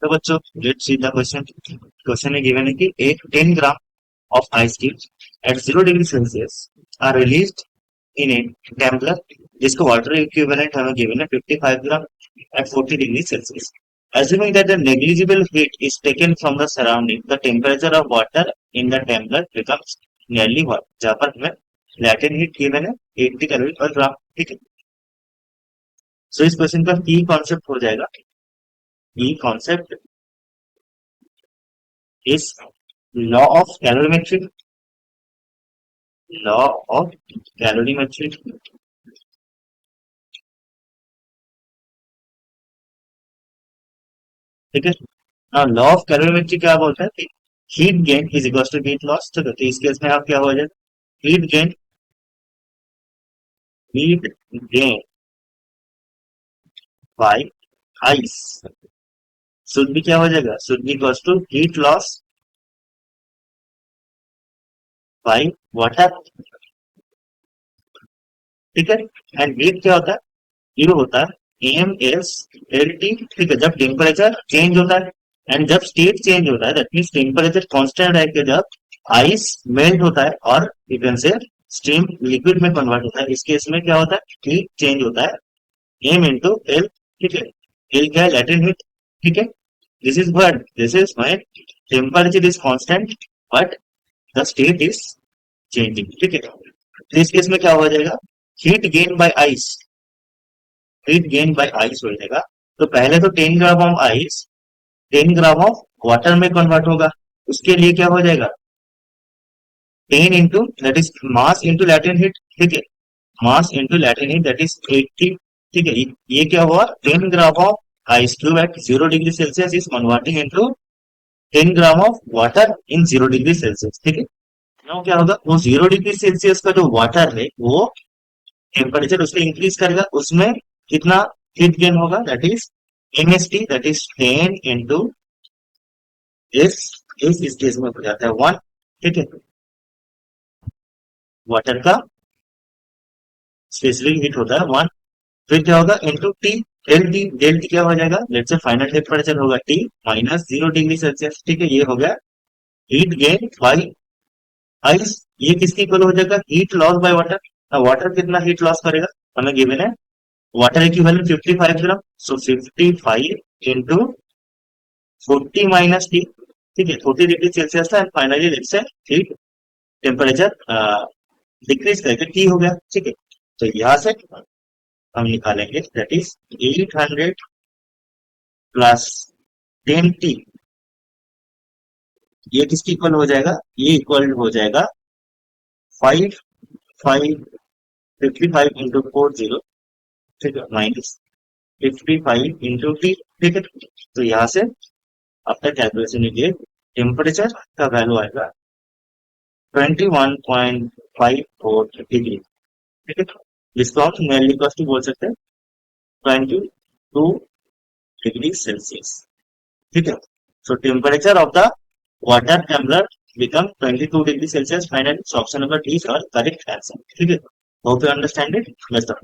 तो बच्चों let's see the question. Question में गिवन है कि एक 10 ग्राम of ice cubes at 0 degree Celsius are released in a tumbler जिसको water equivalent हमें given है 55 ग्राम at 40 degree Celsius. Assuming that the negligible heat is taken from the surrounding, the temperature of water in the tumbler becomes nearly what? जहाँ पर हमें latent heat given है 80 calorie पर ग्राम, ठीक है। सो इस क्वेश्चन का की कॉन्सेप्ट हो जाएगा, key concept is law of calorimetry, law of calorimetry, ठीक है। लॉ ऑफ कैलोरीमेट्री क्या बोलता है कि heat gain is equal to heat loss, ठीक है। तो इस केस में आप क्या हो जाएगा, heat gain, heat gain by ice should भी क्या हो जाएगा, शुड भी equal to heat loss by water, ठीक है। एंड हीट क्या होता है, ये होता है एम एस एल टी, ठीक है। जब टेम्परेचर चेंज होता है एंड जब स्टेट चेंज होता है दैट मीन्स टेम्परेचर कांस्टेंट रह के जब आइस मेल्ट होता है और you can say steam liquid में कन्वर्ट होता है, इस केस में क्या होता है, हीट चेंज होता है एम इंटू एल, ठीक है। एल क्या है, लैटिन हीट, ठीक है। This is what, this is when temperature is constant but the state is changing, ठीक है। तो इस केस में क्या हो जाएगा, heat gain by ice, heat gain by ice हो जाएगा। तो पहले तो 10 gram of ice 10 gram of water में कन्वर्ट होगा, उसके लिए क्या हो जाएगा 10 into that is mass into latent heat, ठीक है। Mass into latent heat that is 80, ठीक है। ये क्या हुआ, 10 gram of ice cube at 0 degree Celsius is converting into 10 gram of water in 0 degree Celsius, ठीक है। नाउ क्या होगा, वो 0 डिग्री सेल्सियस का जो वाटर है वो टेम्परेचर उसका इंक्रीज करेगा, उसमें कितना हीट गेन होगा, that is MST, that is 10 into इस केस में हो जाता है 1, ठीक है। वाटर का स्पेसिफिक हीट होता है 1, फिर क्या होगा into T, del T, del T क्या हो जाएगा, लेट से फाइनल टेम्परेचर होगा टी माइनस 0 डिग्री सेल्सियस, ठीक है। ये हो गया हीट गेन बाई आइस। ये किसकी इक्वल हो जाएगा, heat loss by water. Water कितना हीट लॉस करेगा, हमें गिवन है वाटर इक्विवेलेंट 55 ग्राम, सो 55 इंटू 40 माइनस टी, ठीक है। 40 डिग्री सेल्सियस था and finally let's say heat temperature decrease करके टी हो गया, ठीक है। तो यहां से हम निकालेंगे दैट इज 800 प्लस 10 टी, ये किसकी इक्वल हो जाएगा, ये इक्वल हो जाएगा 55 इंटू 40, ठीक है, माइनस 55 इंटू टी, ठीक है। तो यहाँ से आपका कैलकुलेशन के टेम्परेचर का वैल्यू आएगा 21.54 डिग्री, ठीक है। जिसको आप नियरली कॉस्ट बोल सकते हैं 22 डिग्री सेल्सियस, ठीक है। So temperature of the water tumbler become 22 degree Celsius final. Option number D is correct answer, ठीक है। Hope you understand it, best of